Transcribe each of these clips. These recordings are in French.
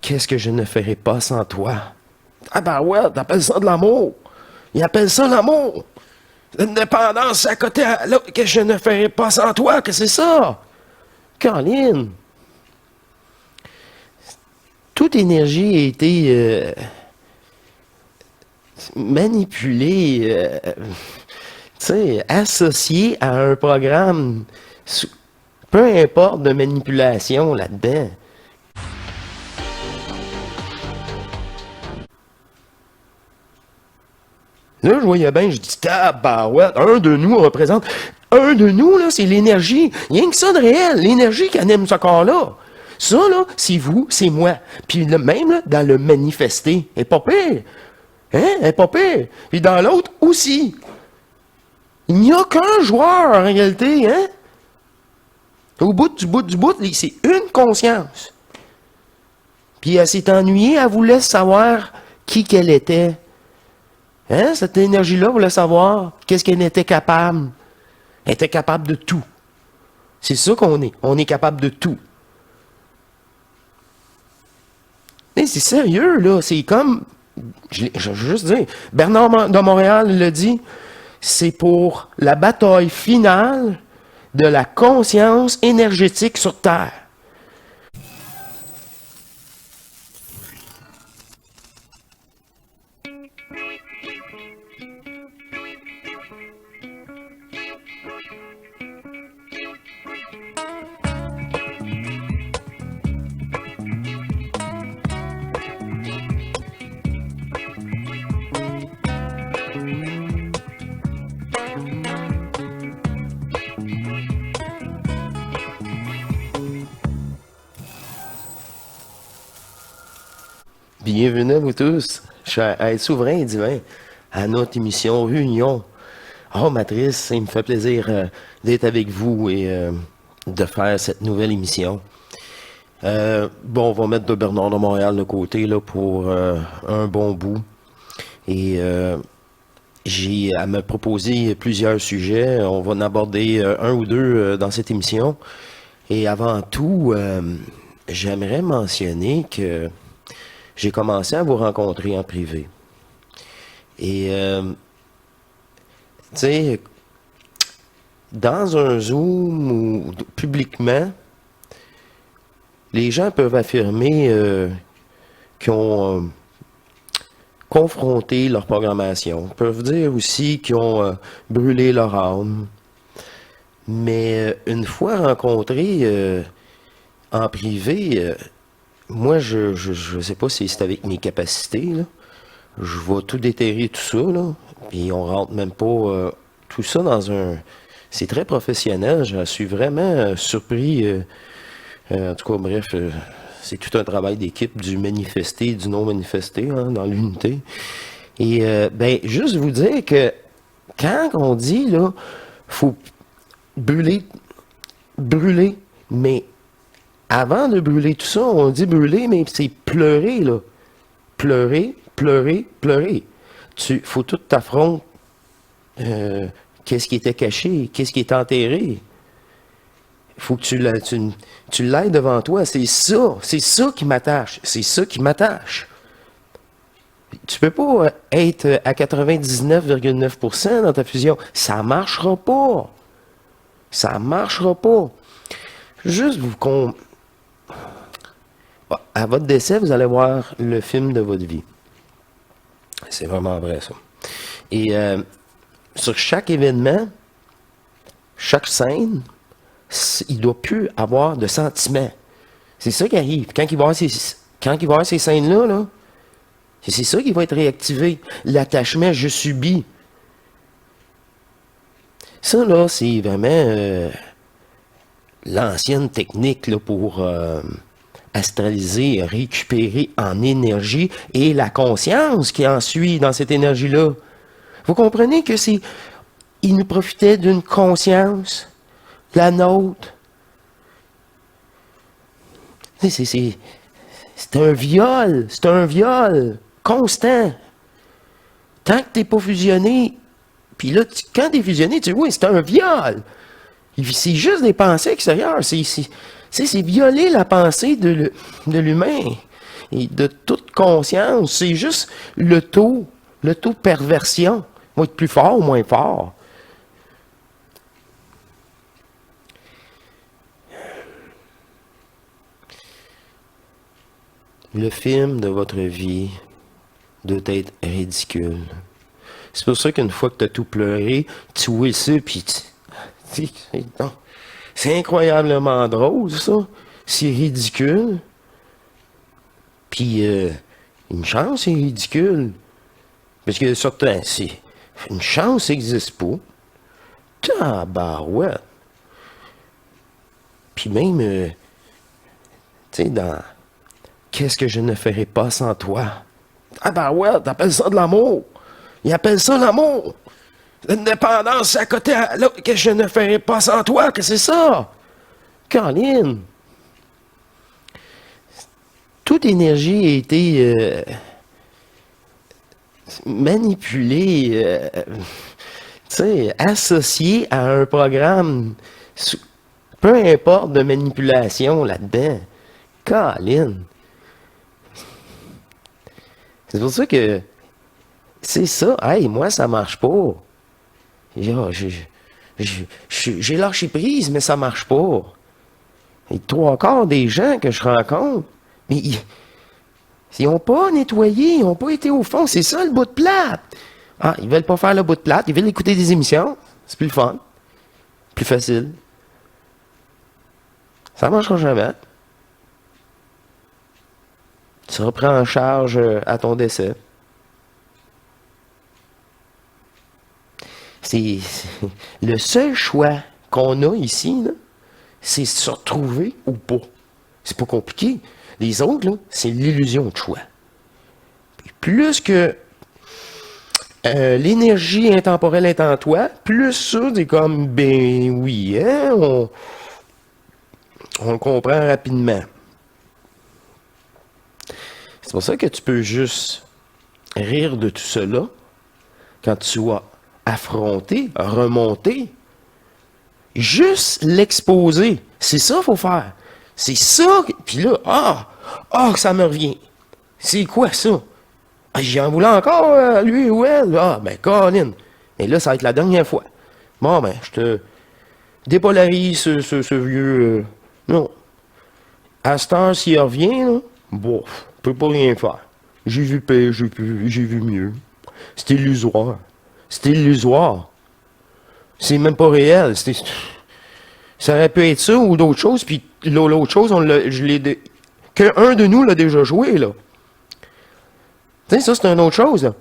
Qu'est-ce que je ne ferais pas sans toi? Ah ben ouais, t'appelles ça de l'amour. Ils appellent ça l'amour. Une dépendance à côté à l'autre que je ne ferais pas sans toi, que c'est ça? Caroline, toute énergie a été manipulée, tu sais, associée à un programme, peu importe de manipulation là-dedans. Là, je voyais bien, je dis, tabarouette, un de nous représente. Un de nous, là, c'est l'énergie. Il y a que ça de réel, l'énergie qui anime ce corps-là. Ça, là, c'est vous, c'est moi. Puis le même, là, dans le manifester, elle est pas pire. Hein? Elle est pas pire. Puis dans l'autre aussi. Il n'y a qu'un joueur, en réalité, hein? Au bout, c'est une conscience. Puis elle s'est ennuyée, elle voulait savoir qui qu'elle était. Hein? Cette énergie-là voulait savoir qu'est-ce qu'elle était capable. Elle était capable de tout. C'est ça qu'on est. On est capable de tout. Mais c'est sérieux, là. C'est comme... Je veux juste dire, Bernard de Montréal le dit, c'est pour la bataille finale de la conscience énergétique sur Terre. Bienvenue à vous tous. Je suis à être souverain et divin à notre émission Réunion. Oh, Matrice, il me fait plaisir d'être avec vous et de faire cette nouvelle émission. Bon, on va mettre de Bernard de Montréal de côté là, pour un bon bout. Et j'ai à me proposer plusieurs sujets. On va en aborder un ou deux dans cette émission. Et avant tout, j'aimerais mentionner que j'ai commencé à vous rencontrer en privé. Et, tu sais, dans un Zoom ou publiquement, les gens peuvent affirmer qu'ils ont confronté leur programmation. Ils peuvent dire aussi qu'ils ont brûlé leur âme. Mais une fois rencontrés en privé, moi, je sais pas si c'est avec mes capacités, là. Je vais tout déterrer, tout ça, là. Puis on rentre même pas tout ça dans un... C'est très professionnel. Je suis vraiment surpris. En tout cas, bref, c'est tout un travail d'équipe du manifesté et du non manifesté, hein, dans l'unité. Et, ben, juste vous dire que quand on dit, là, faut brûler, mais avant de brûler tout ça, on dit brûler, mais c'est pleurer, là. Pleurer. Faut tout t'affronter. Qu'est-ce qui était caché? Qu'est-ce qui était enterré? Faut que tu l'aies devant toi. C'est ça qui m'attache. C'est ça qui m'attache. Tu peux pas être à 99,9% dans ta fusion. Ça marchera pas. Ça marchera pas. Juste à votre décès, vous allez voir le film de votre vie. C'est vraiment vrai, ça. Et sur chaque événement, chaque scène, il ne doit plus avoir de sentiments. C'est ça qui arrive. Quand il va y avoir ces scènes-là, là, c'est ça qui va être réactivé. L'attachement, je subis. Ça, là, c'est vraiment l'ancienne technique là, pour astraliser, récupérer en énergie et la conscience qui en suit dans cette énergie-là. Vous comprenez que il nous profitait d'une conscience, la nôtre. C'est un viol constant. Tant que t'es pas fusionné, puis là, quand t'es fusionné, tu dis oui, c'est un viol. C'est juste des pensées extérieures. C'est violer la pensée de l'humain. et de toute conscience. C'est juste le taux de perversion va être plus fort ou moins fort. Le film de votre vie doit être ridicule. C'est pour ça qu'une fois que tu as tout pleuré, tu vois ça, puis c'est incroyablement drôle, ça. C'est ridicule. Puis, une chance, c'est ridicule. Parce que certains, c'est une chance n'existe pas. Tabarouette. Puis même, tu sais, dans Qu'est-ce que je ne ferais pas sans toi? Tabarouette, t'appelles ça de l'amour. Ils appellent ça l'amour. L'indépendance, c'est à côté à l'autre. Qu'est-ce que je ne ferais pas sans toi? Que c'est ça? Caroline. Toute énergie a été manipulée, associée à un programme, peu importe de manipulation là-dedans. Caroline. C'est pour ça que c'est ça. Hey, moi, ça marche pas. J'ai lâché prise, mais ça marche pas. Et trois quarts des gens que je rencontre, mais ils n'ont pas nettoyé, ils n'ont pas été au fond. C'est ça le bout de plate. Ah, ils veulent pas faire le bout de plate, ils veulent écouter des émissions. C'est plus le fun. Plus facile. Ça marchera jamais. Tu reprends en charge à ton décès. C'est le seul choix qu'on a ici, là, c'est se retrouver ou pas. C'est pas compliqué. Les autres, là, c'est l'illusion de choix. Puis plus que l'énergie intemporelle est en toi, plus ça, c'est comme, ben oui, hein, on le comprend rapidement. C'est pour ça que tu peux juste rire de tout cela quand tu vas affronter, remonter, juste l'exposer. C'est ça qu'il faut faire. C'est ça. Puis là, ça me revient. C'est quoi ça? Ah, j'en voulais encore, lui ou elle. Ah, ben, Colin. Et là, ça va être la dernière fois. Bon, ben, je te dépolarise ce vieux. Non. À cette heure, s'il revient, là, bon, je peux pas rien faire. J'ai vu pire, j'ai vu mieux. C'est illusoire. C'est illusoire. C'est même pas réel. Ça aurait pu être ça ou d'autres choses, puis l'autre chose, qu'un de nous l'a déjà joué, là. Tu sais, ça, c'est une autre chose, là.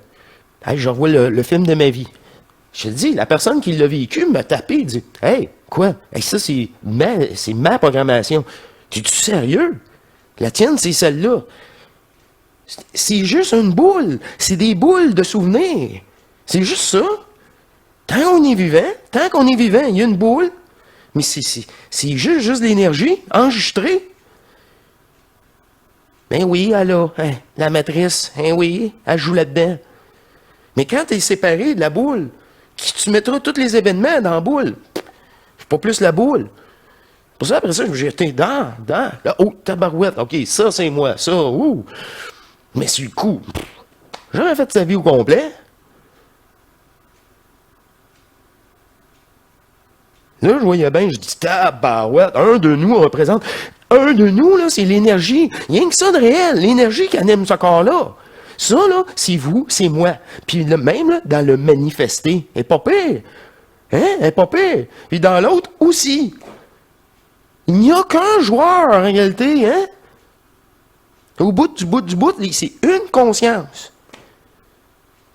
Hey, je revois le film de ma vie. Je te dis, la personne qui l'a vécu m'a tapé, il dit, hey, quoi? Hey, ça, c'est ma programmation. Es-tu sérieux? La tienne, c'est celle-là. C'est juste une boule. C'est des boules de souvenirs. C'est juste ça. Tant qu'on est vivant, il y a une boule. Mais c'est juste de l'énergie enregistrée. Ben oui, elle la matrice, oui, elle joue là-dedans. Mais quand tu es séparé de la boule, tu mettras tous les événements dans la boule. C'est pas plus la boule. Pour ça, après ça, je me jetais dans, là, oh, tabarouette, ok, ça c'est moi, ça, ouh. Mais sur le coup, j'aurais fait sa vie au complet. Là, je voyais bien, je dis, tabarouette, un de nous représente. Un de nous, là, c'est l'énergie. Il n'y a rien que ça de réel, l'énergie qui anime ce corps-là. Ça, là, c'est vous, c'est moi. Puis même, là, dans le manifester, elle n'est pas pire. Hein? Elle n'est pas pire. Puis dans l'autre aussi. Il n'y a qu'un joueur, en réalité, hein? Au bout, c'est une conscience.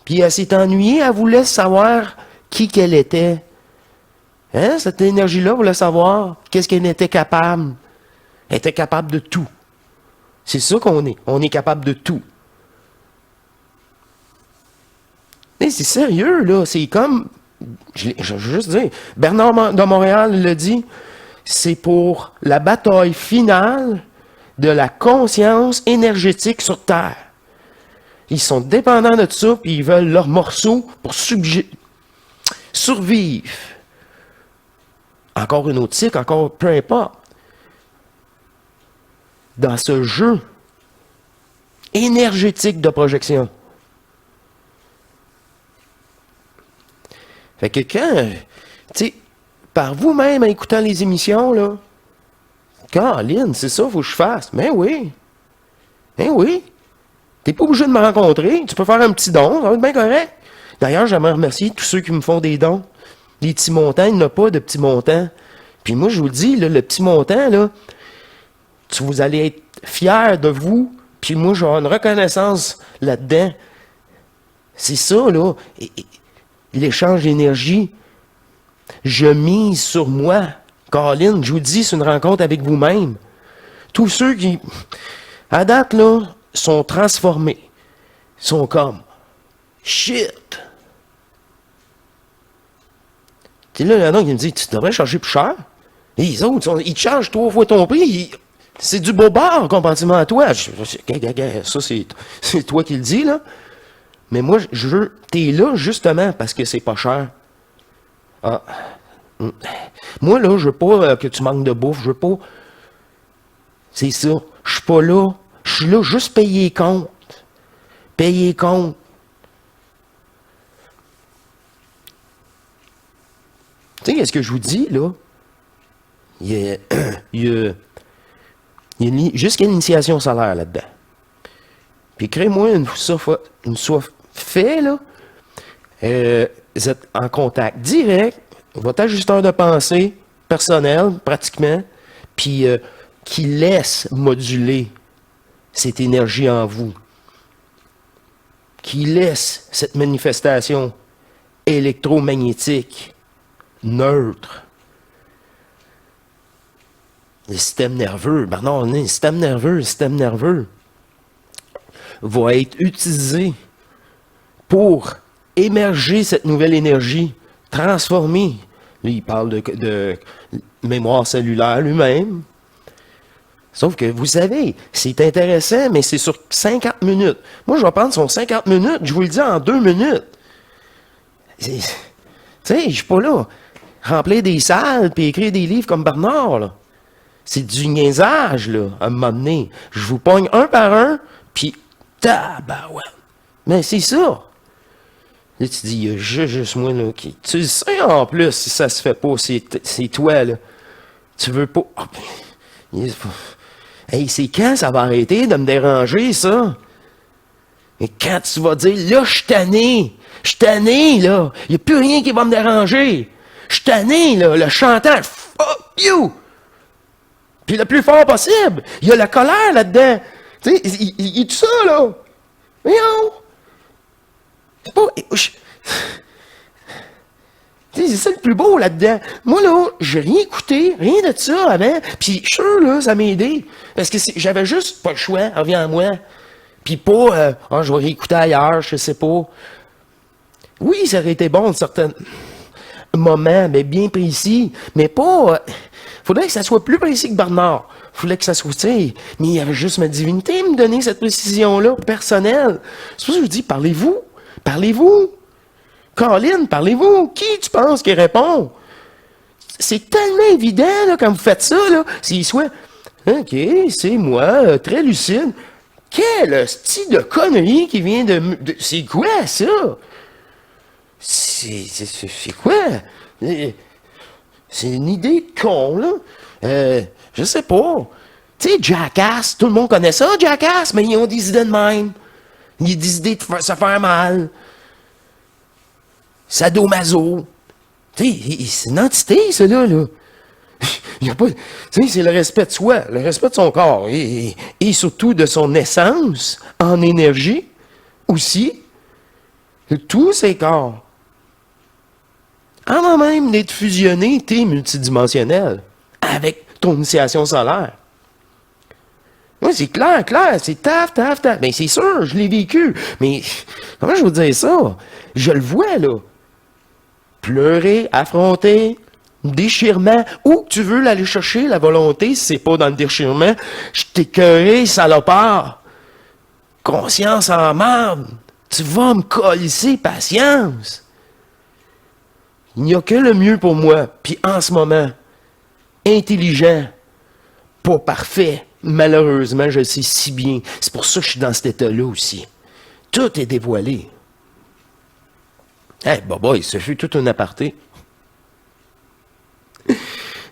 Puis elle s'est ennuyée, elle voulait savoir qui qu'elle était. Hein? Cette énergie-là voulait savoir qu'est-ce qu'elle était capable. Elle était capable de tout. C'est ça qu'on est. On est capable de tout. Mais c'est sérieux, là. C'est comme... Je veux juste dire, Bernard de Montréal le dit, c'est pour la bataille finale de la conscience énergétique sur Terre. Ils sont dépendants de ça, puis ils veulent leur morceau pour survivre. Encore une autre cycle, encore peu importe. Dans ce jeu énergétique de projection. Fait que quand, tu sais, par vous-même, en écoutant les émissions, là, Caroline, c'est ça, faut que je fasse. Ben oui. Ben oui. T'es pas obligé de me rencontrer. Tu peux faire un petit don, ça va être bien correct. D'ailleurs, j'aimerais remercier tous ceux qui me font des dons. Des petits montants, il n'y en a pas de petits montants. Puis moi, je vous le dis, là, le petit montant, là, vous allez être fiers de vous. Puis moi, j'ai une reconnaissance là-dedans. C'est ça, là. L'échange d'énergie. Je mise sur moi. Caroline, je vous dis, c'est une rencontre avec vous-même. Tous ceux qui, à date, là, sont transformés. Sont comme, shit. Tu sais, là, il y en a qui me dit, tu devrais charger plus cher. Et les autres, ils te chargent 3 fois ton prix. C'est du beau bar comparativement à toi. Ça, c'est toi qui le dis, là. Mais moi, t'es là justement parce que c'est pas cher. Ah. Moi, là, je veux pas que tu manques de bouffe. Je veux pas. C'est ça. Je suis pas là. Je suis là juste payer compte. Payer compte. Tu sais, qu'est-ce que je vous dis, là? Il y a jusqu'à l'initiation salaire là-dedans. Puis crée-moi une fois fait, là, vous êtes en contact direct, votre ajusteur de pensée personnel, pratiquement, puis qui laisse moduler cette énergie en vous, qui laisse cette manifestation électromagnétique neutre. Le système nerveux, ben non, le système nerveux va être utilisé pour émerger cette nouvelle énergie, transformer. Là, il parle de mémoire cellulaire lui-même. Sauf que, vous savez, c'est intéressant, mais c'est sur 50 minutes. Moi, je vais prendre son 50 minutes, je vous le dis en 2 minutes. Tu sais, je suis pas là. Remplir des salles puis écrire des livres comme Bernard, là. C'est du niaisage, là, à un moment donné. Je vous pogne un par un, puis tabarouette. Mais c'est ça. Là, tu dis, il y a juste moi, là, qui... Tu le sais, en plus, si ça se fait pas, c'est toi, là. Tu veux pas... Oh, ben, hey, c'est quand ça va arrêter de me déranger, ça? Et quand tu vas dire, là, je suis tanné, là. Il n'y a plus rien qui va me déranger. Je suis tanné, là. Le chanteur, fuck you! Puis le plus fort possible. Il y a la colère là-dedans. Tu sais, il est tout ça, là. Voyons. C'est pas... C'est ça le plus beau là-dedans. Moi, là, j'ai rien écouté, rien de ça avant. Puis, je suis sûr, là, ça m'a aidé. Parce que j'avais juste pas le choix, reviens à moi. Puis pas, je vais réécouter ailleurs, je sais pas. Oui, ça aurait été bon, certains moments, mais bien précis. Mais pas... faudrait que ça soit plus précis que Bernard. Faudrait que ça soit, tu sais, mais il y avait juste ma divinité me donner cette précision-là, personnelle. C'est pour ça que je vous dis, parlez-vous. Parlez-vous. Caroline, parlez-vous. Qui tu penses qui répond? C'est tellement évident, là, quand vous faites ça, là, s'il soit, OK, c'est moi, très lucide. Quel style de connerie qui vient c'est quoi, ça? C'est quoi? C'est une idée de con, là. Je sais pas. Tu sais, Jackass, tout le monde connaît ça, Jackass, mais ils ont des idées de même. Ils ont des idées de se faire mal. Sadomaso. Tu sais, c'est une entité, ça, là. Il y a pas, tu sais, c'est le respect de soi, le respect de son corps et surtout de son essence en énergie aussi, de tous ses corps. Avant même d'être fusionné, t'es multidimensionnel avec ton initiation solaire. Oui, c'est clair, c'est taf. Ben, c'est sûr, je l'ai vécu. Mais, comment je vous dire ça? Je le vois, là. Pleurer, affronter, déchirement. Où tu veux l'aller chercher, la volonté, si c'est pas dans le déchirement? Je t'ai écœuré, salopard. Conscience en marde. Tu vas me colisser, patience. Il n'y a que le mieux pour moi. Puis en ce moment, intelligent, pas parfait, Malheureusement, je le sais si bien. C'est pour ça que je suis dans cet état-là aussi. Tout est dévoilé. Eh, boy, ce fut tout un aparté.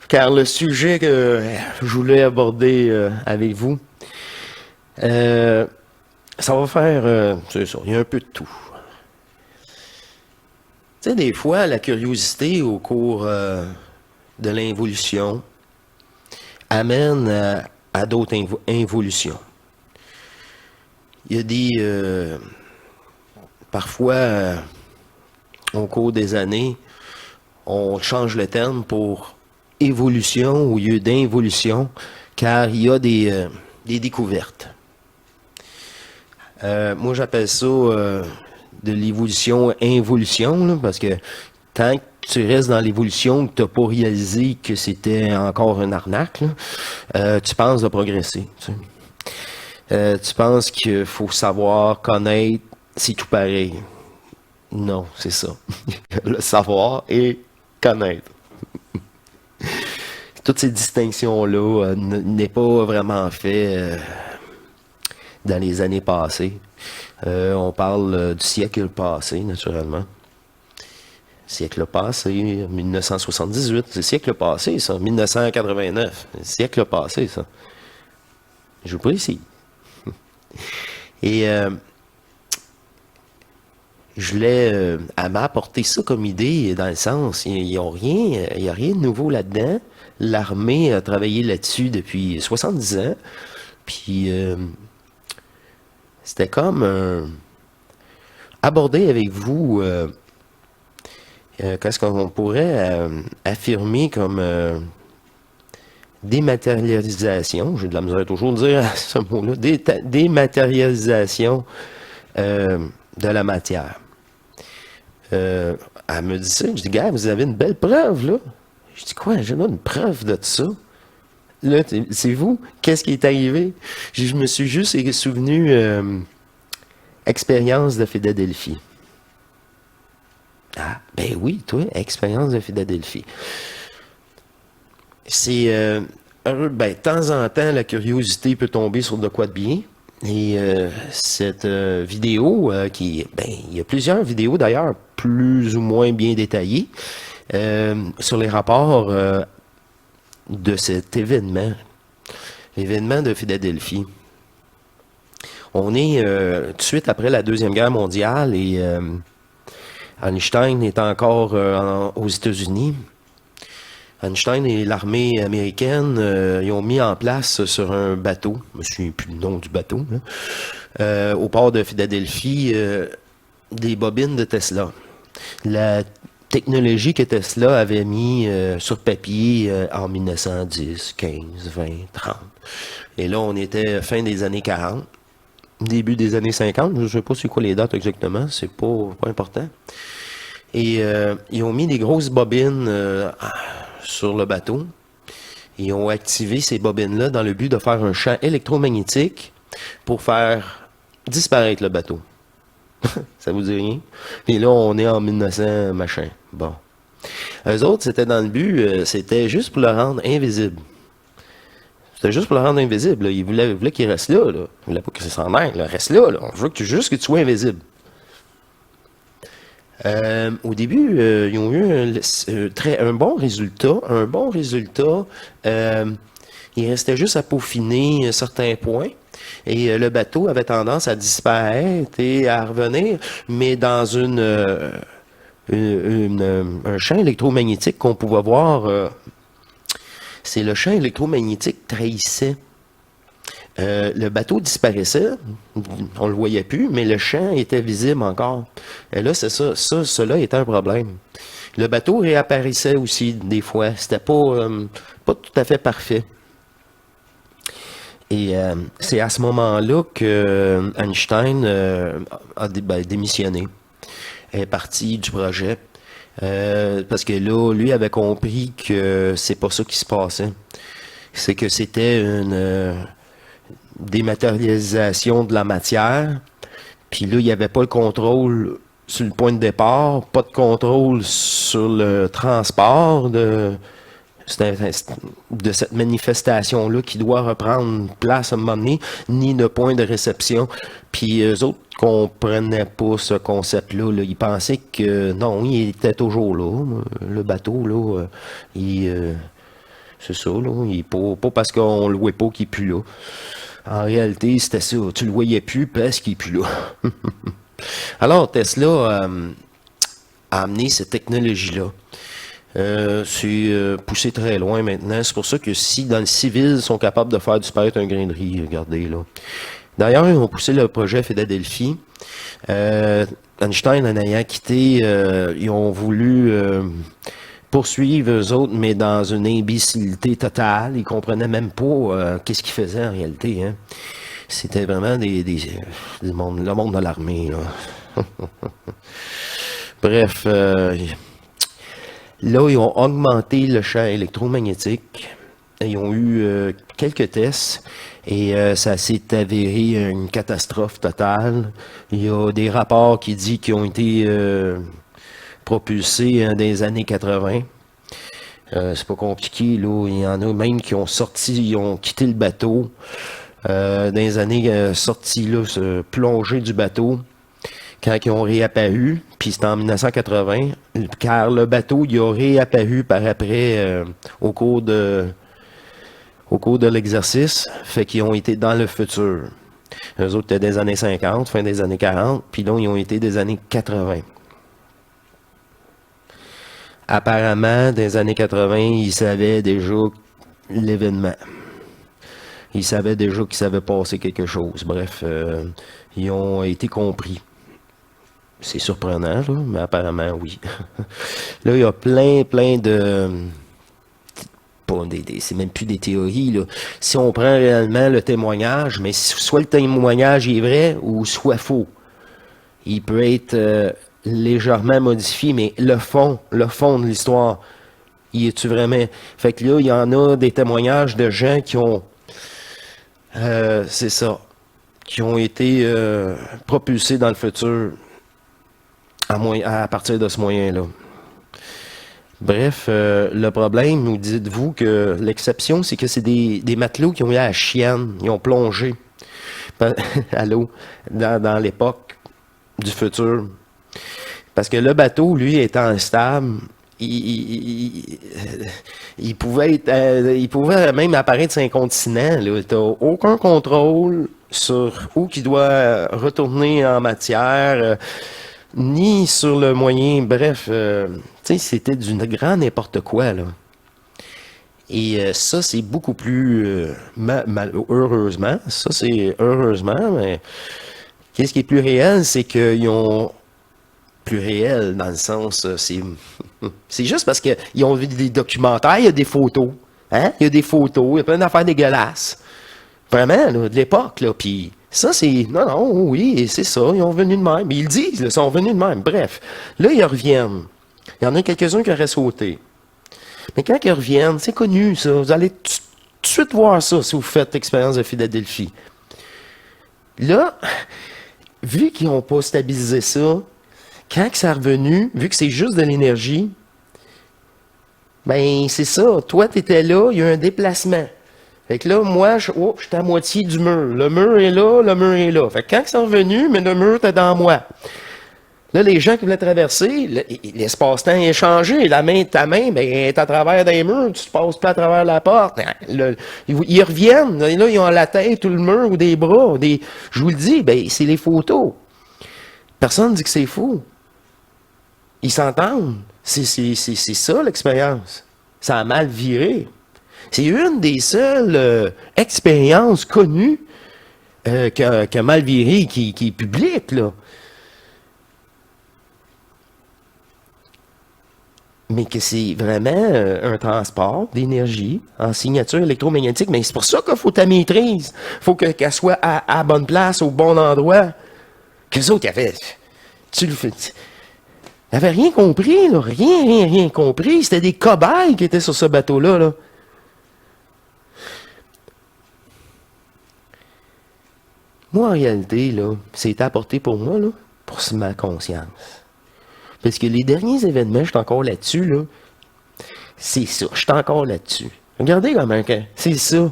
Car le sujet que je voulais aborder avec vous, ça va faire, c'est ça, il y a un peu de tout. Tu sais, des fois, la curiosité au cours de l'involution amène à d'autres involutions. Il y a des... parfois, au cours des années, on change le terme pour évolution au lieu d'involution, car il y a des découvertes. Moi, j'appelle ça de l'évolution-involution, là, parce que tant que tu restes dans l'évolution, que tu n'as pas réalisé que c'était encore une arnaque, là, tu penses de progresser. Tu penses qu'il faut savoir, connaître, c'est tout pareil. Non, c'est ça. Le savoir et connaître. Toutes ces distinctions-là n'est pas vraiment fait dans les années passées. On parle du siècle passé, naturellement. Siècle passé, 1978, c'est le siècle passé, ça. 1989, c'est le siècle passé, ça. Je vous précise. Et je voulais à m'apporter ça comme idée, dans le sens, il n'y a rien de nouveau là-dedans. L'armée a travaillé là-dessus depuis 70 ans. Puis, c'était comme aborder avec vous, qu'est-ce qu'on pourrait affirmer comme dématérialisation. J'ai de la misère toujours de dire ce mot-là. Dématérialisation de la matière. Elle me dit ça. Je dis, gars, vous avez une belle preuve, là. Je dis, quoi? J'ai une preuve de ça. Là, c'est vous? Qu'est-ce qui est arrivé? Je me suis juste souvenu expérience de Philadelphie. Ah, ben oui, toi, expérience de Philadelphie. C'est ben, de temps en temps, la curiosité peut tomber sur de quoi de bien. Et cette vidéo, ben, il y a plusieurs vidéos d'ailleurs, plus ou moins bien détaillées, sur les rapports de cet événement, l'événement de Philadelphie. On est tout de suite après la Deuxième Guerre mondiale et Einstein est encore aux États-Unis. Einstein et l'armée américaine, ils ont mis en place sur un bateau, je ne me souviens plus le nom du bateau, au port de Philadelphie, des bobines de Tesla. La technologie que Tesla avait mis sur papier en 1910, 15, 20, 30. Et là, on était fin des années 40, début des années 50, je ne sais pas c'est quoi les dates exactement, c'est pas important. Et ils ont mis des grosses bobines sur le bateau. Ils ont activé ces bobines-là dans le but de faire un champ électromagnétique pour faire disparaître le bateau. Ça vous dit rien? Et là, on est en 1900, machin. Bon. Eux autres, c'était dans le but, c'était juste pour le rendre invisible. C'était juste pour le rendre invisible. Là. Ils voulaient qu'il reste là. Ils voulaient pas que ça s'en aille. Reste là. On veut juste que tu sois invisible. Au début, ils ont eu un bon résultat. Il restait juste à peaufiner certains points. Et le bateau avait tendance à disparaître et à revenir, mais dans un champ électromagnétique qu'on pouvait voir. C'est le champ électromagnétique trahissait. Le bateau disparaissait, on le voyait plus, mais le champ était visible encore. Et là, c'est ça, cela était un problème. Le bateau réapparaissait aussi des fois. C'était pas tout à fait parfait. Et c'est à ce moment-là que Einstein a démissionné. Elle est parti du projet. Parce que là, lui avait compris que c'est pas ça qui se passait. C'est que c'était une dématérialisation de la matière. Puis là, il n'y avait pas le contrôle sur le point de départ, pas de contrôle sur le transport de cette manifestation-là qui doit reprendre place à un moment donné, ni de point de réception. Puis eux autres comprenaient pas ce concept-là. Là. Ils pensaient que non, il était toujours là. Le bateau, là, c'est ça, là. Il pas parce qu'on le voit pas qu'il est plus là. En réalité, c'était ça. Tu le voyais plus parce qu'il est plus là. Alors, Tesla a amené cette technologie-là. C'est poussé très loin maintenant. C'est pour ça que si dans le civil, ils sont capables de faire disparaître un grain de riz, regardez là. D'ailleurs, ils ont poussé le projet Philadelphie. Einstein en ayant quitté, ils ont voulu poursuivre eux autres, mais dans une imbécilité totale. Ils comprenaient même pas qu'est-ce qu'ils faisaient en réalité. Hein. C'était vraiment le monde de l'armée. Bref, là, ils ont augmenté le champ électromagnétique. Ils ont eu quelques tests et ça s'est avéré une catastrophe totale. Il y a des rapports qui disent qu'ils ont été propulsés dans les années 80. C'est pas compliqué, là. Il y en a même qui ont sorti, ils ont quitté le bateau dans les années sortis, là, se plonger du bateau. Quand ils ont réapparu, puis c'était en 1980, car le bateau, il a réapparu par après au cours de l'exercice, fait qu'ils ont été dans le futur. Eux autres étaient des années 50, fin des années 40, puis là, ils ont été des années 80. Apparemment, dans les années 80, ils savaient déjà l'événement. Ils savaient déjà qu'il s'avait passé quelque chose. Bref, ils ont été compris. C'est surprenant, là, mais apparemment, oui. Là, il y a plein de... c'est même plus des théories, là. Si on prend réellement le témoignage, mais soit le témoignage est vrai ou soit faux. Il peut être légèrement modifié, mais le fond de l'histoire, y est-tu vraiment... Fait que là, il y en a des témoignages de gens qui ont... c'est ça. Qui ont été propulsés dans le futur à partir de ce moyen-là. Bref, le problème, nous dites-vous que l'exception, c'est que c'est des matelots qui ont eu la chienne, ils ont plongé à l'eau dans l'époque du futur. Parce que le bateau, lui, étant instable, il pouvait même apparaître sur un continent. Tu n'as aucun contrôle sur où il doit retourner en matière, ni sur le moyen. Bref, c'était du grand n'importe quoi, là. Et ça, c'est beaucoup plus heureusement. Ça, c'est heureusement, mais qu'est-ce qui est plus réel, c'est qu'ils ont plus réel dans le sens, c'est juste parce qu'ils ont vu des documentaires, il y a des photos, hein? Il y a des photos, il y a plein d'affaires dégueulasses. Vraiment, là, de l'époque, là, puis ça, c'est, non, oui, c'est ça, ils ont venu de même, ils le disent, ils sont venus de même, bref. Là, ils reviennent. Il y en a quelques-uns qui auraient sauté. Mais quand ils reviennent, c'est connu, ça, vous allez tout de suite voir ça si vous faites l'expérience de Philadelphie. Là, vu qu'ils n'ont pas stabilisé ça, quand ça est revenu, vu que c'est juste de l'énergie, ben c'est ça. Toi, tu étais là, il y a un déplacement. Fait que là, moi, je suis à moitié du mur. Le mur est là, le mur est là. Fait que quand c'est revenu, mais le mur était dans moi. Là, les gens qui voulaient traverser, l'espace-temps est changé. Ta main, ben, est à travers des murs, tu te passes pas à travers la porte. Ils reviennent. Là, ils ont la tête ou le mur ou des bras. Je vous le dis, ben, c'est les photos. Personne ne dit que c'est faux. Ils s'entendent. C'est ça l'expérience. Ça a mal viré. C'est une des seules expériences connues qui a mal viré, qui est publique, là. Mais que c'est vraiment un transport d'énergie en signature électromagnétique. Mais c'est pour ça qu'il faut ta maîtrise. Il faut qu'elle soit à bonne place, au bon endroit. Qu'eux autres, ils n'avaient rien compris, là. Rien compris. C'était des cobayes qui étaient sur ce bateau-là, là. Moi, en réalité, là, c'est apporté pour moi, là, pour ma conscience. Parce que les derniers événements, je suis encore là-dessus, là. C'est ça. Je suis encore là-dessus. Regardez comment c'est ça.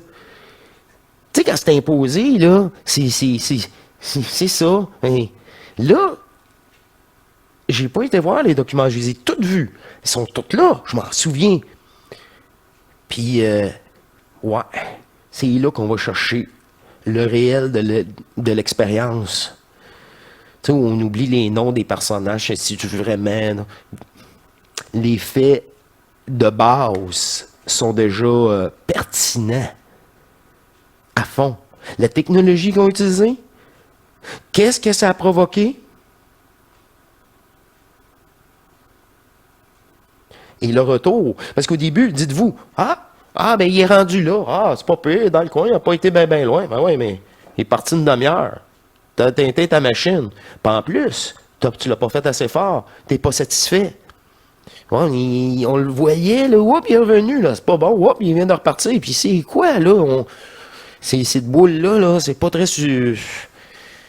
Tu sais, quand c'est imposé, là, c'est ça. Et là, j'ai pas été voir les documents, je les ai tous vus. Ils sont tous là, je m'en souviens. Puis, ouais, c'est là qu'on va chercher le réel de l'expérience. Tu sais, on oublie les noms des personnages, si tu veux vraiment. Non. Les faits de base sont déjà pertinents à fond. La technologie qu'ils ont utilisée, qu'est-ce que ça a provoqué? Et le retour. Parce qu'au début, dites-vous, ben il est rendu là. C'est pas pire, dans le coin, il n'a pas été bien loin. Ben oui, mais il est parti une demi-heure. T'as teinté ta machine. Pas en plus, tu l'as pas fait assez fort. T'es pas satisfait. Ouais, on le voyait, là, il est revenu, là, c'est pas bon, il vient de repartir. Puis c'est quoi, là? Cette boule-là, là, c'est pas très...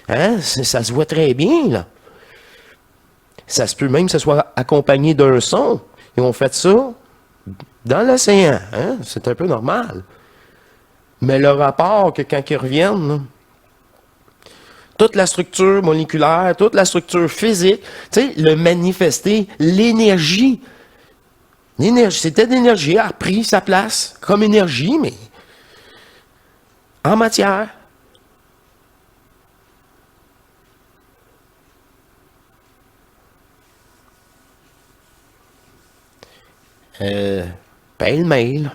Hein? Ça se voit très bien, là. Ça se peut même que ce soit accompagné d'un son. Ils ont fait ça dans l'océan. Hein? C'est un peu normal. Mais le rapport que quand ils reviennent, là, toute la structure moléculaire, toute la structure physique, tu sais, le manifester, l'énergie. L'énergie, c'était de l'énergie, a repris sa place comme énergie, mais en matière. Pêle-mêle.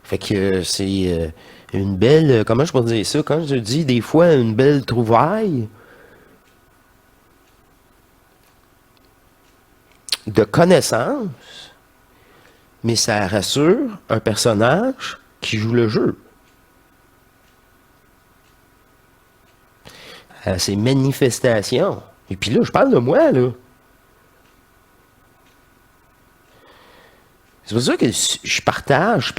Fait que c'est une belle, comment je peux dire ça, quand je dis des fois une belle trouvaille de connaissance, mais ça rassure un personnage qui joue le jeu. À ses manifestations. Et puis là, je parle de moi, là. C'est pour ça que je partage.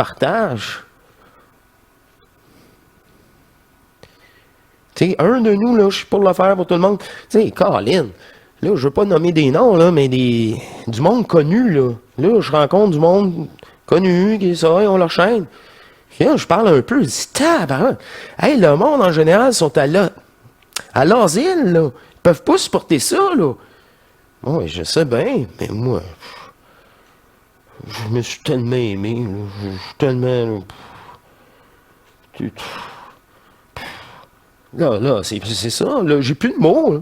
Tu sais, un de nous, là, je suis pour le faire pour tout le monde. Tu sais, Colin, là, je veux pas nommer des noms, là, mais du monde connu, là. Là, je rencontre du monde connu, qui ça, ils ont leur chaîne. Puis là, je parle un peu, je dis, tabarnak. Hey, le monde, en général, sont à l'asile, là. Ils peuvent pas supporter ça, là. Oui, je sais bien, mais moi, je me suis tellement aimé, là. Je suis tellement... Là, c'est ça, là. J'ai plus de mots, là.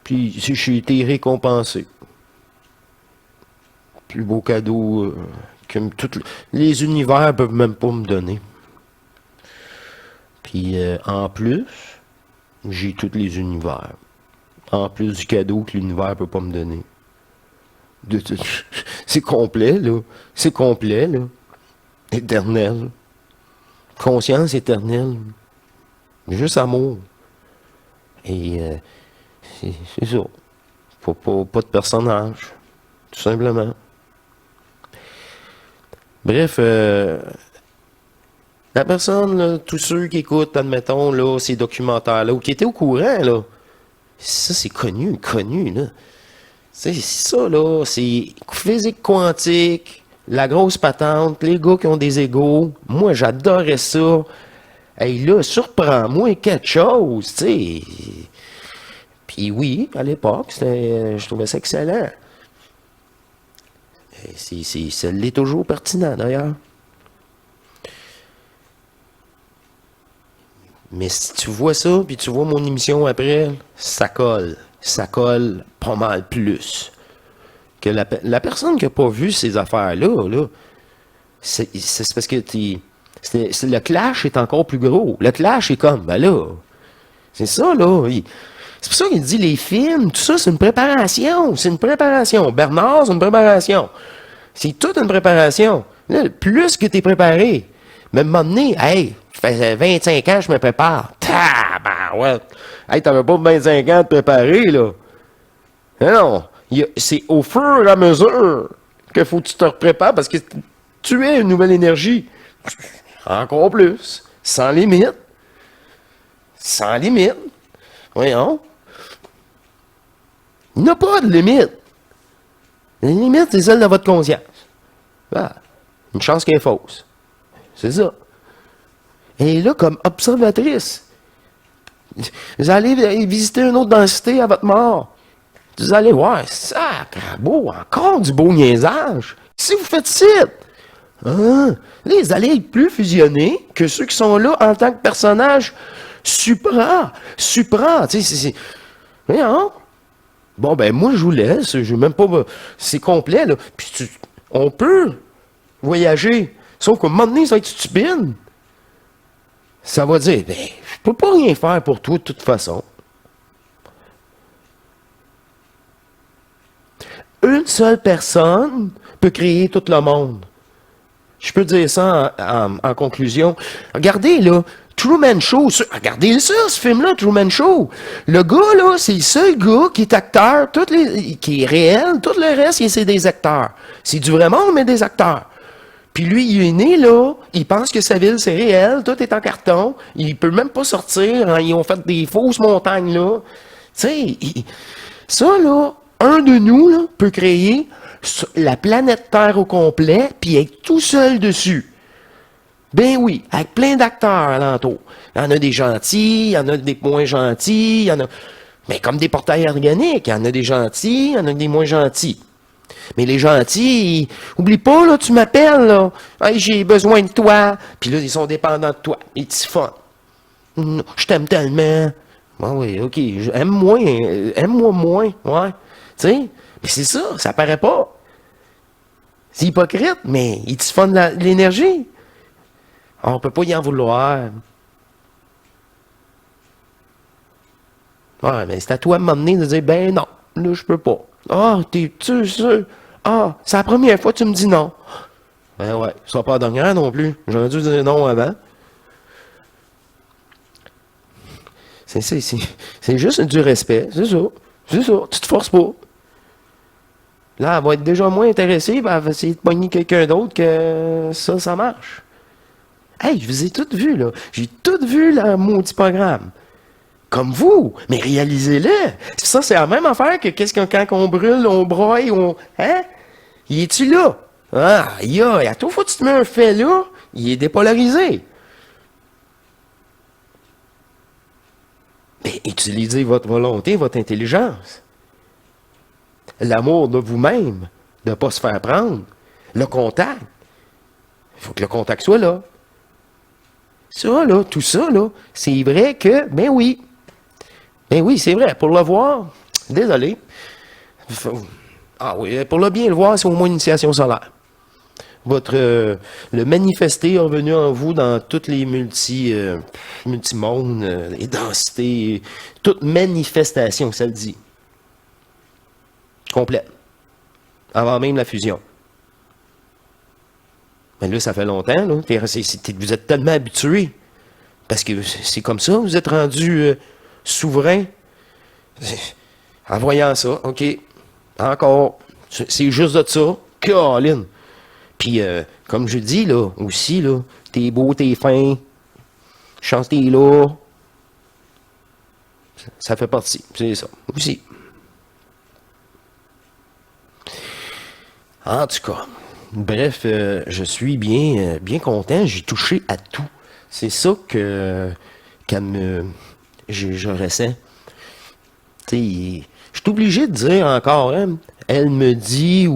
Puis, j'ai été récompensé. Plus beau cadeau que les univers peuvent même pas me donner. Puis, en plus, j'ai tous les univers. En plus du cadeau que l'univers peut pas me donner. C'est complet, là. C'est complet, là. Éternel. Conscience éternelle. Juste amour. Et c'est ça. Pas de personnage. Tout simplement. Bref, la personne, là, tous ceux qui écoutent, admettons, là, ces documentaires-là, ou qui étaient au courant, là, ça, c'est connu, là. C'est ça, là, c'est physique quantique, la grosse patente, les gars qui ont des égos. Moi, j'adorais ça. Hey, là, surprends-moi quelque chose, tu sais. Puis oui, à l'époque, je trouvais ça excellent. Ça l'est toujours pertinent, d'ailleurs. Mais si tu vois ça, puis tu vois mon émission après, ça colle. Ça colle pas mal plus. Que la personne qui n'a pas vu ces affaires-là, là, c'est parce que le clash est encore plus gros. Le clash est comme, ben là, c'est ça, là. C'est pour ça qu'il dit les films, tout ça, c'est une préparation. C'est une préparation. Bernard, c'est une préparation. C'est toute une préparation. Là, plus que tu es préparé. Même à un moment donné, hey, ça fait 25 ans que je me prépare. Ouais. Hey, t'avais pas 25 ans de préparer, là. Non. C'est au fur et à mesure qu'il faut que tu te prépares parce que tu es une nouvelle énergie. Encore plus. Sans limite. Sans limite. Voyons. Il n'y a pas de limite. La limite, c'est celle de votre conscience. Ah, une chance qu'elle est fausse. C'est ça. Et là, comme observatrice, vous allez visiter une autre densité à votre mort. Vous allez voir, beau, encore du beau niaisage. Qu'est-ce que vous faites ici? Hein? Là, vous allez être plus fusionnés que ceux qui sont là en tant que personnages supra, tu sais, c'est... Voyons. Bon, ben, moi, je vous laisse, je même pas... C'est complet, là. Puis, on peut voyager, sauf qu'à un moment donné, ça va être stupide. Ça va dire, ben, je peux pas rien faire pour toi de toute façon. Une seule personne peut créer tout le monde. Je peux dire ça en conclusion. Regardez, là, Truman Show. Regardez ça, ce film-là, Truman Show. Le gars, là, c'est le seul gars qui est acteur, qui est réel. Tout le reste, c'est des acteurs. C'est du vrai monde, mais des acteurs. Puis lui, il est né, là, il pense que sa ville, c'est réel, tout est en carton. Il peut même pas sortir. Hein, ils ont fait des fausses montagnes, là. Tu sais, ça, là, un de nous, là, peut créer la planète Terre au complet, puis être tout seul dessus. Ben oui, avec plein d'acteurs alentour. Il y en a des gentils, il y en a des moins gentils, il y en a... Mais comme des portails organiques, il y en a des gentils, il y en a des moins gentils. Mais les gentils, oublie pas, là, tu m'appelles, là. Hey, j'ai besoin de toi. Puis là, ils sont dépendants de toi. Les petits fun. Je t'aime tellement. Bon, oui, OK. Aime-moi moins. Ouais. Tu sais? Mais c'est ça paraît pas. C'est hypocrite, mais ils te font de l'énergie. On peut pas y en vouloir. Ouais, mais c'est à toi de m'emmener de dire, ben non, là, je peux pas. Ah, t'es-tu sûr? Ah, c'est la première fois que tu me dis non. Ben ouais, ça pas la dernière non plus. J'aurais dû dire non avant. C'est juste du respect, c'est ça. C'est ça, tu te forces pas. Là, elle va être déjà moins intéressée, ben, elle va essayer de pogner quelqu'un d'autre que ça marche. Hey, je vous ai tout vu, là. J'ai tout vu, le maudit programme. Comme vous, mais réalisez-le. Ça, c'est la même affaire que quand on brûle, on broye, Hein? Il est-tu là? Ah, à toute fois que tu te mets un fait là, il est dépolarisé. Mais utilisez votre volonté, votre intelligence. L'amour de vous-même, de ne pas se faire prendre. Le contact. Il faut que le contact soit là. Ça, là, tout ça, là, c'est vrai que, ben oui, c'est vrai. Pour le voir, désolé. Ah oui, pour le bien le voir, c'est au moins une initiation solaire. Le manifesté est revenu en vous dans toutes les multimondes, les densités, toute manifestation, ça le dit. Complète. Avant même la fusion. Mais là, ça fait longtemps, là. Vous êtes tellement habitués. Parce que c'est comme ça, vous êtes rendu souverain. En voyant ça, OK. Encore. C'est juste de ça. Caroline. Puis, comme je dis, là, aussi, là, t'es beau, t'es fin. Chance, t'es là. Ça fait partie. C'est ça. Aussi. En tout cas. Bref, je suis bien content. J'ai touché à tout. C'est ça je ressens. Tu sais, je suis obligé de dire encore, hein, elle me dit,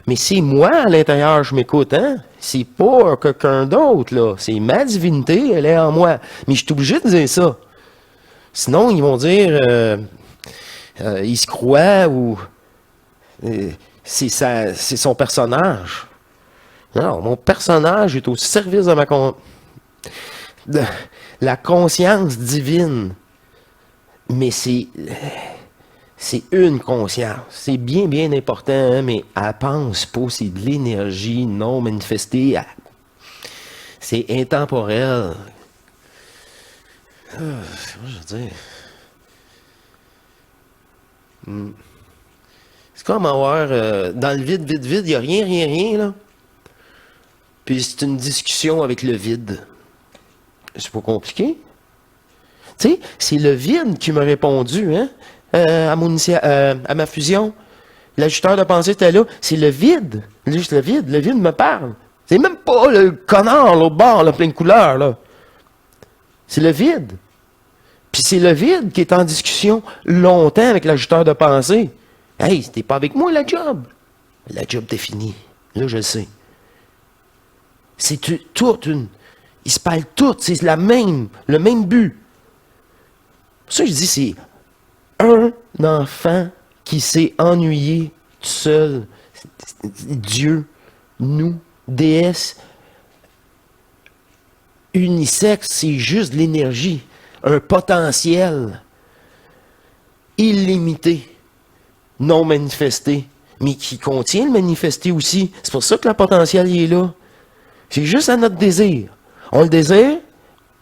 mais c'est moi à l'intérieur, je m'écoute, hein? C'est pas quelqu'un d'autre, là. C'est ma divinité, elle est en moi. Mais je suis obligé de dire ça. Sinon, ils vont dire, il se croit ou c'est son personnage. Non, mon personnage est au service de la conscience divine. Mais c'est une conscience. C'est bien important, hein, mais elle pense pas, c'est de l'énergie non manifestée. C'est intemporel. Comment je veux dire? C'est comme avoir dans le vide, il n'y a rien, là. Puis c'est une discussion avec le vide. C'est pas compliqué. Tu sais, c'est le vide qui m'a répondu, hein, à ma fusion. L'ajusteur de pensée était là. C'est le vide. Juste le vide. Le vide me parle. C'est même pas le connard, l'autre bord, là, plein de couleurs, là. C'est le vide. Puis c'est le vide qui est en discussion longtemps avec l'ajusteur de pensée. Hey, c'était pas avec moi la job. La job t'est finie. Là, je le sais. C'est toute une... Ils se parlent tous. C'est le même but. Pour ça, je dis, c'est un enfant qui s'est ennuyé tout seul. Dieu, nous, déesse, unisexe, c'est juste de l'énergie. Un potentiel illimité, non manifesté, mais qui contient le manifesté aussi. C'est pour ça que le potentiel il est là. C'est juste à notre désir. On le désire,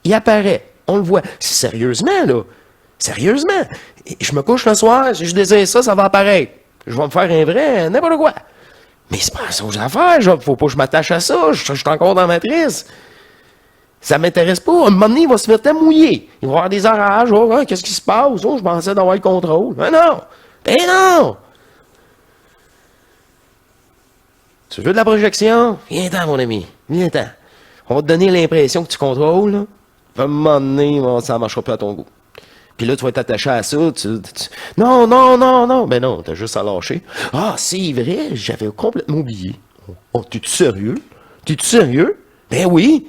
il apparaît. On le voit. C'est sérieusement, là. Sérieusement. Je me couche le soir, si je désire ça, ça va apparaître. Je vais me faire un vrai, n'importe quoi. Mais c'est pas ça que j'ai à faire. Faut pas que je m'attache à ça. Je suis encore dans la matrice. Ça m'intéresse pas. À un moment donné, il va se faire mouiller. Il va y avoir des orages. Oh, hein, qu'est-ce qui se passe? Oh, je pensais d'avoir le contrôle. Mais non! Ben non! Tu veux de la projection? Viens-t'en, mon ami. Viens-t'en. On va te donner l'impression que tu contrôles. Là. À un moment donné, ça ne marchera plus à ton goût. Puis là, tu vas être attaché à ça. Non, non, non, non. Ben non, t'as juste à lâcher. Ah, c'est vrai, j'avais complètement oublié. Oh, t'es-tu sérieux? T'es-tu sérieux? Ben oui,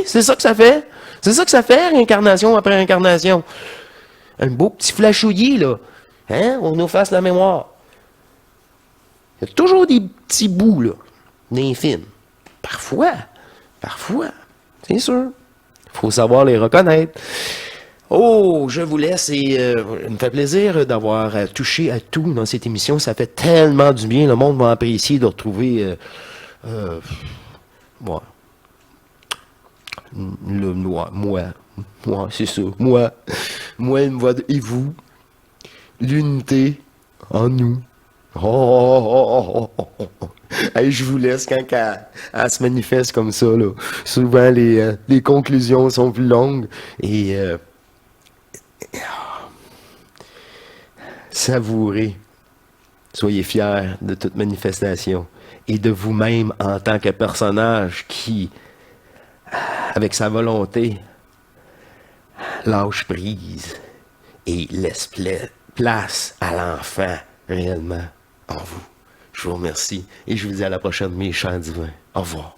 c'est ça que ça fait. C'est ça que ça fait, réincarnation après réincarnation. Un beau petit flashouillis, là. Hein? On nous fasse la mémoire. Il y a toujours des petits bouts, là, des films. Parfois, c'est sûr. Il faut savoir les reconnaître. Oh, je vous laisse et il me fait plaisir d'avoir touché à tout dans cette émission. Ça fait tellement du bien. Le monde va apprécier de retrouver... moi, c'est ça. Moi, une voix et vous, l'unité en nous. Hey, je vous laisse quand elle se manifeste comme ça. Là. Souvent, les conclusions sont plus longues et savourez. Soyez fiers de toute manifestation et de vous-même en tant que personnage qui, avec sa volonté, lâche prise et laisse place à l'enfant réellement en vous. Je vous remercie et je vous dis à la prochaine, mes chants divins. Au revoir.